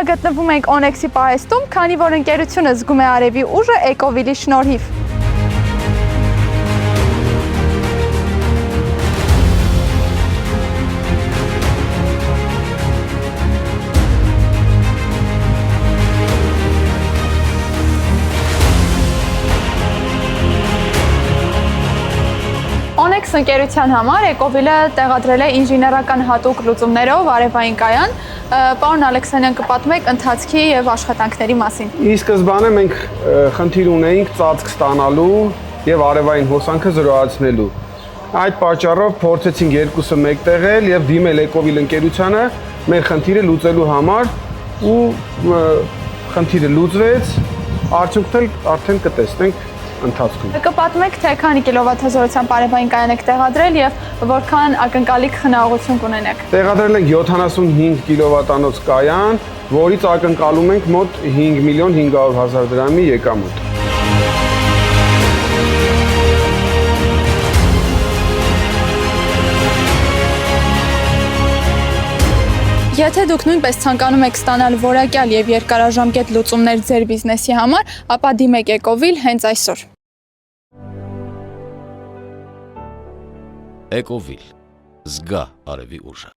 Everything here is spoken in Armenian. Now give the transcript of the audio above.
Գտնվում ենք Օնեքսի պահեստում, քանի որ ընկերությունը զգում է արևի ուժը Էկովիլի շնորհիվ։ Օնեքս ընկերության համար Էկովիլը տեղադրել է ինժեներական հատուկ լուծումներով արևային կայան։ Պարոն Ալեքսանյան, կպատմեք ընթացքի եւ աշխատանքների մասին։ Ի սկզբանե մենք խնդիր ունեինք ծածկ ստանալու եւ արևային հոսանքը զրոյացնելու։ Այդ պատճառով փորձեցինք երկուսը մեկտեղել եւ դիմել Էկովիլ ընկերությանը մեր խնդիրը լուծելու համար ու խնդիրը լուծվեց, արդյունքն էլ արդեն կտեսնենք ընթացքում։ Կպատմեք, թե քանի կիլովատազորությամբ արևային կայան եք տեղադրել եւ որքան ակնկալիք խնայողություն կունենեք։ Տեղադրել ենք 75 կիլովատանոց կայան, որից ակնկալում ենք մոտ 5.500.000 դրամի եկամուտ։ Եթե դուք նույնպես ցանկանում եք ստանալ որակյալ եւ երկարաժամկետ լուծումներ ձեր բիզնեսի համար, ապա դիմեք Էկովիլ հենց այսօր։ Էկովիլ, զգա արևի ուժը։